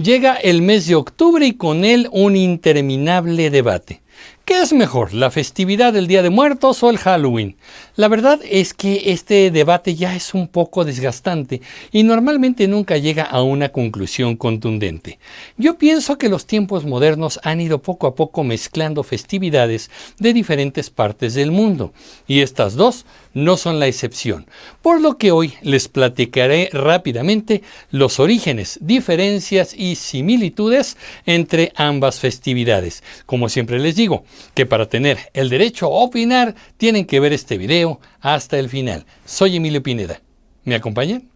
Llega el mes de octubre y con él un interminable debate. ¿Qué es mejor, la festividad del Día de Muertos o el Halloween? La verdad es que este debate ya es un poco desgastante y normalmente nunca llega a una conclusión contundente. Yo pienso que los tiempos modernos han ido poco a poco mezclando festividades de diferentes partes del mundo, y estas dos no son la excepción, por lo que hoy les platicaré rápidamente los orígenes, diferencias y similitudes entre ambas festividades. Como siempre les digo, que para tener el derecho a opinar tienen que ver este video hasta el final. Soy Emilio Pineda. ¿Me acompañan?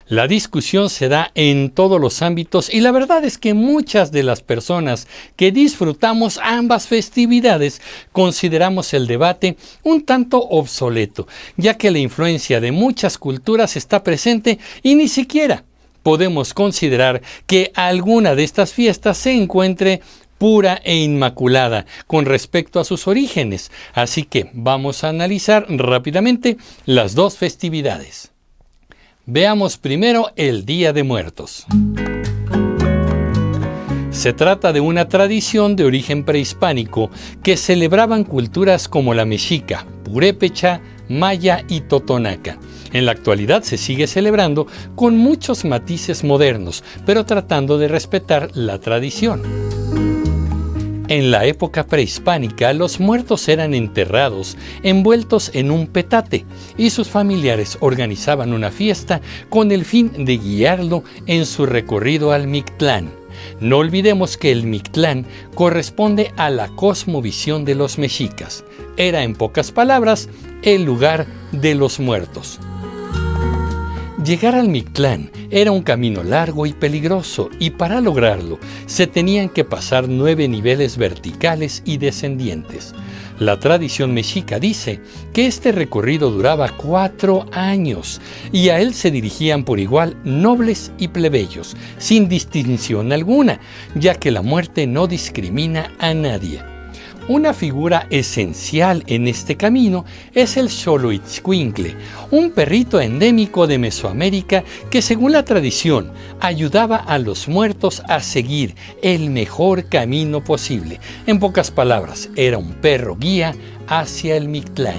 La discusión se da en todos los ámbitos y la verdad es que muchas de las personas que disfrutamos ambas festividades consideramos el debate un tanto obsoleto, ya que la influencia de muchas culturas está presente y ni siquiera podemos considerar que alguna de estas fiestas se encuentre pura e inmaculada con respecto a sus orígenes. Así que vamos a analizar rápidamente las dos festividades. Veamos primero el Día de Muertos. Se trata de una tradición de origen prehispánico que celebraban culturas como la mexica, purépecha, maya y totonaca. En la actualidad se sigue celebrando con muchos matices modernos, pero tratando de respetar la tradición. En la época prehispánica, los muertos eran enterrados envueltos en un petate y sus familiares organizaban una fiesta con el fin de guiarlo en su recorrido al Mictlán. No olvidemos que el Mictlán corresponde a la cosmovisión de los mexicas. Era, en pocas palabras, el lugar de los muertos. Llegar al Mictlán era un camino largo y peligroso, y para lograrlo se tenían que pasar 9 niveles verticales y descendientes. La tradición mexica dice que este recorrido duraba 4 años y a él se dirigían por igual nobles y plebeyos, sin distinción alguna, ya que la muerte no discrimina a nadie. Una figura esencial en este camino es el Xoloitzcuintle, un perrito endémico de Mesoamérica que, según la tradición, ayudaba a los muertos a seguir el mejor camino posible. En pocas palabras, era un perro guía hacia el Mictlán.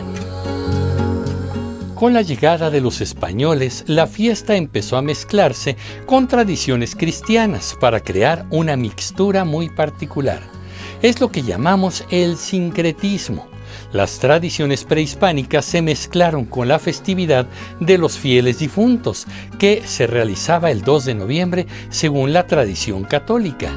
Con la llegada de los españoles, la fiesta empezó a mezclarse con tradiciones cristianas para crear una mixtura muy particular. Es lo que llamamos el sincretismo. Las tradiciones prehispánicas se mezclaron con la festividad de los fieles difuntos, que se realizaba el 2 de noviembre según la tradición católica.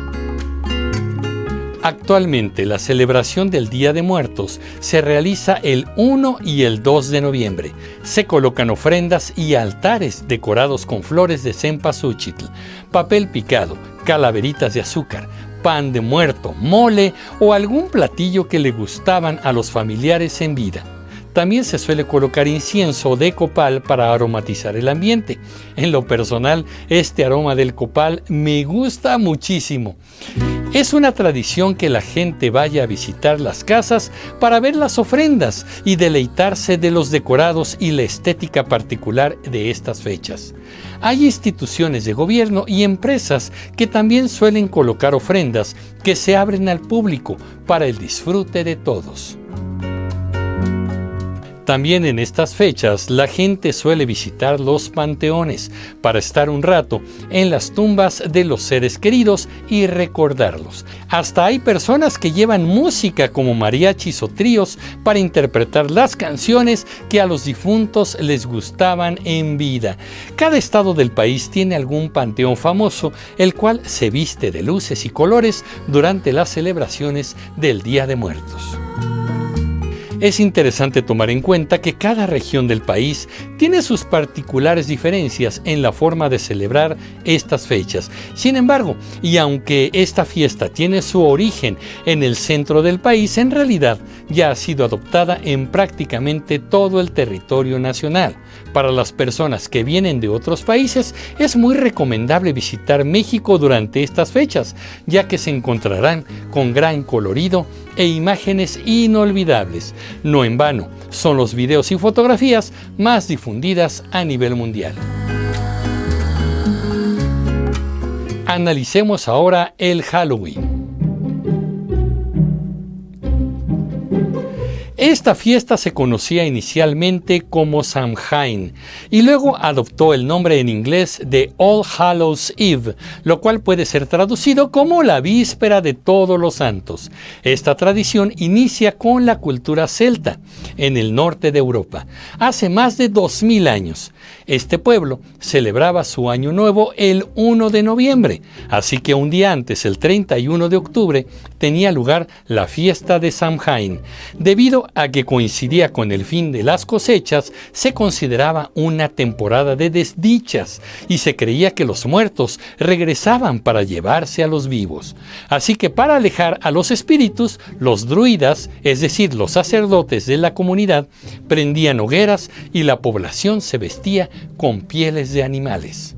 Actualmente, la celebración del Día de Muertos se realiza el 1 y el 2 de noviembre. Se colocan ofrendas y altares decorados con flores de cempasúchitl, papel picado, calaveritas de azúcar, pan de muerto, mole o algún platillo que le gustaban a los familiares en vida. También se suele colocar incienso de copal para aromatizar el ambiente. En lo personal, este aroma del copal me gusta muchísimo. Es una tradición que la gente vaya a visitar las casas para ver las ofrendas y deleitarse de los decorados y la estética particular de estas fechas. Hay instituciones de gobierno y empresas que también suelen colocar ofrendas que se abren al público para el disfrute de todos. También en estas fechas la gente suele visitar los panteones para estar un rato en las tumbas de los seres queridos y recordarlos. Hasta hay personas que llevan música como mariachis o tríos para interpretar las canciones que a los difuntos les gustaban en vida. Cada estado del país tiene algún panteón famoso, el cual se viste de luces y colores durante las celebraciones del Día de Muertos. Es interesante tomar en cuenta que cada región del país tiene sus particulares diferencias en la forma de celebrar estas fechas. Sin embargo, y aunque esta fiesta tiene su origen en el centro del país, en realidad ya ha sido adoptada en prácticamente todo el territorio nacional. Para las personas que vienen de otros países, es muy recomendable visitar México durante estas fechas, ya que se encontrarán con gran colorido e imágenes inolvidables. No en vano, son los videos y fotografías más difundidas a nivel mundial. Analicemos ahora el Halloween. Esta fiesta se conocía inicialmente como Samhain y luego adoptó el nombre en inglés de All Hallows Eve, lo cual puede ser traducido como la víspera de Todos los Santos. Esta tradición inicia con la cultura celta, en el norte de Europa, hace más de 2000 años. Este pueblo celebraba su año nuevo el 1 de noviembre, así que un día antes, el 31 de octubre, tenía lugar la fiesta de Samhain. Debido a que coincidía con el fin de las cosechas, se consideraba una temporada de desdichas y se creía que los muertos regresaban para llevarse a los vivos. Así que para alejar a los espíritus, los druidas, es decir, los sacerdotes de la comunidad, prendían hogueras y la población se vestía con pieles de animales.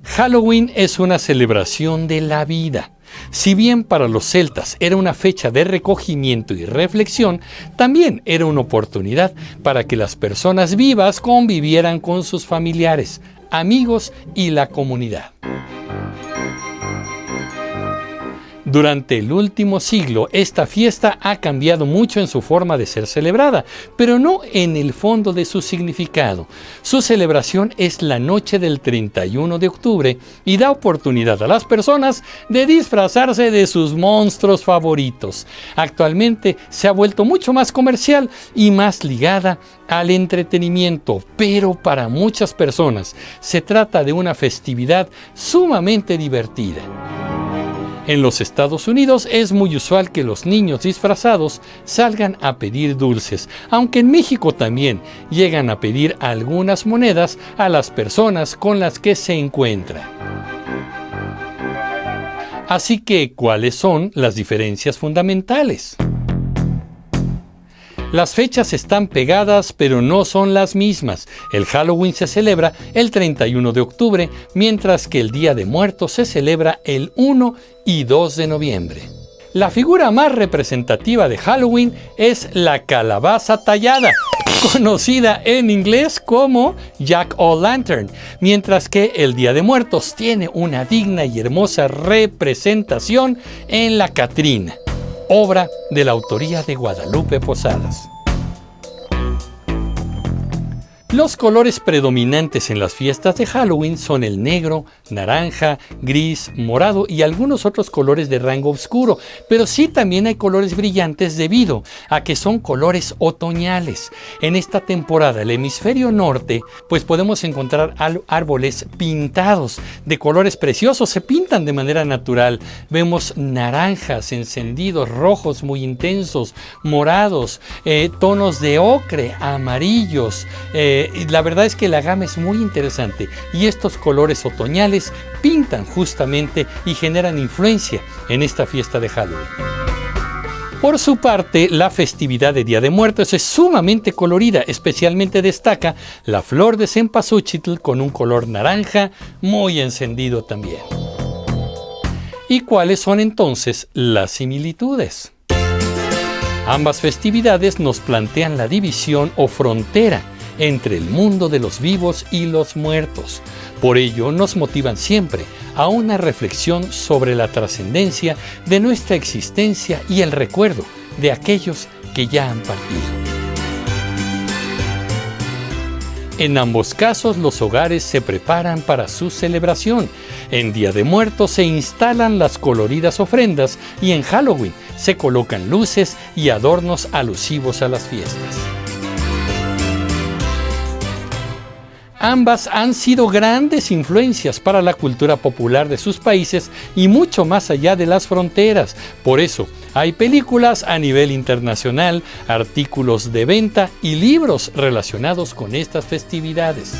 Halloween es una celebración de la vida. Si bien para los celtas era una fecha de recogimiento y reflexión, también era una oportunidad para que las personas vivas convivieran con sus familiares, amigos y la comunidad. Durante el último siglo, esta fiesta ha cambiado mucho en su forma de ser celebrada, pero no en el fondo de su significado. Su celebración es la noche del 31 de octubre y da oportunidad a las personas de disfrazarse de sus monstruos favoritos. Actualmente se ha vuelto mucho más comercial y más ligada al entretenimiento, pero para muchas personas se trata de una festividad sumamente divertida. En los Estados Unidos es muy usual que los niños disfrazados salgan a pedir dulces, aunque en México también llegan a pedir algunas monedas a las personas con las que se encuentran. Así que, ¿cuáles son las diferencias fundamentales? Las fechas están pegadas, pero no son las mismas. El Halloween se celebra el 31 de octubre, mientras que el Día de Muertos se celebra el 1 y 2 de noviembre. La figura más representativa de Halloween es la calabaza tallada, conocida en inglés como Jack-o'-lantern, mientras que el Día de Muertos tiene una digna y hermosa representación en la Catrina, obra de la autoría de Guadalupe Posadas. Los colores predominantes en las fiestas de Halloween son el negro, naranja, gris, morado y algunos otros colores de rango oscuro, pero sí también hay colores brillantes debido a que son colores otoñales. En esta temporada, el hemisferio norte, pues podemos encontrar árboles pintados de colores preciosos, se pintan de manera natural. Vemos naranjas encendidos, rojos muy intensos, morados, tonos de ocre, amarillos. La verdad es que la gama es muy interesante y estos colores otoñales pintan justamente y generan influencia en esta fiesta de Halloween. Por su parte, la festividad de Día de Muertos es sumamente colorida, especialmente destaca la flor de cempasúchitl con un color naranja muy encendido también. ¿Y cuáles son entonces las similitudes? Ambas festividades nos plantean la división o frontera entre el mundo de los vivos y los muertos. Por ello, nos motivan siempre a una reflexión sobre la trascendencia de nuestra existencia y el recuerdo de aquellos que ya han partido. En ambos casos, los hogares se preparan para su celebración. En Día de Muertos se instalan las coloridas ofrendas y en Halloween se colocan luces y adornos alusivos a las fiestas. Ambas han sido grandes influencias para la cultura popular de sus países y mucho más allá de las fronteras. Por eso, hay películas a nivel internacional, artículos de venta y libros relacionados con estas festividades.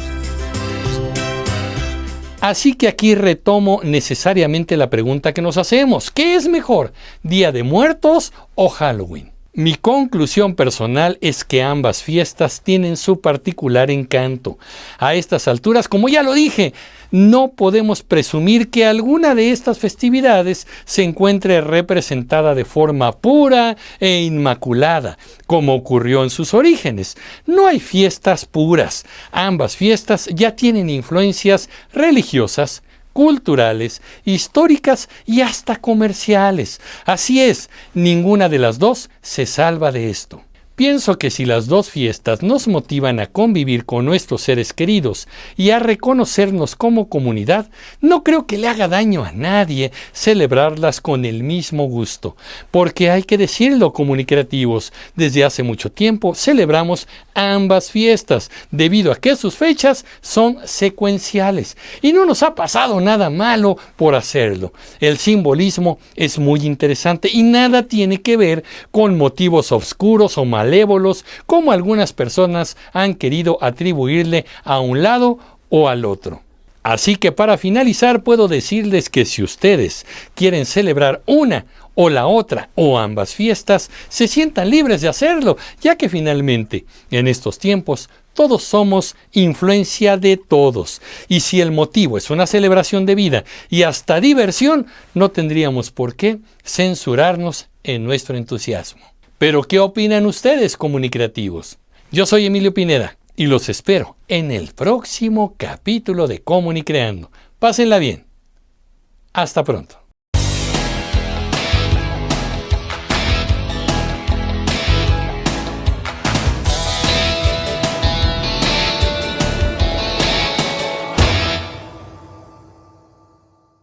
Así que aquí retomo necesariamente la pregunta que nos hacemos. ¿Qué es mejor, Día de Muertos o Halloween? Mi conclusión personal es que ambas fiestas tienen su particular encanto. A estas alturas, como ya lo dije, no podemos presumir que alguna de estas festividades se encuentre representada de forma pura e inmaculada, como ocurrió en sus orígenes. No hay fiestas puras. Ambas fiestas ya tienen influencias religiosas, culturales, históricas y hasta comerciales. Así es, ninguna de las dos se salva de esto. Pienso que si las dos fiestas nos motivan a convivir con nuestros seres queridos y a reconocernos como comunidad, no creo que le haga daño a nadie celebrarlas con el mismo gusto. Porque hay que decirlo, comunicativos, desde hace mucho tiempo celebramos ambas fiestas, debido a que sus fechas son secuenciales. Y no nos ha pasado nada malo por hacerlo. El simbolismo es muy interesante y nada tiene que ver con motivos oscuros o malévolos, como algunas personas han querido atribuirle a un lado o al otro. Así que para finalizar puedo decirles que si ustedes quieren celebrar una o la otra o ambas fiestas, se sientan libres de hacerlo, ya que finalmente en estos tiempos todos somos influencia de todos. Y si el motivo es una celebración de vida y hasta diversión, no tendríamos por qué censurarnos en nuestro entusiasmo. Pero, ¿qué opinan ustedes, comunicativos? Yo soy Emilio Pineda y los espero en el próximo capítulo de Comunicreando. Pásenla bien. Hasta pronto.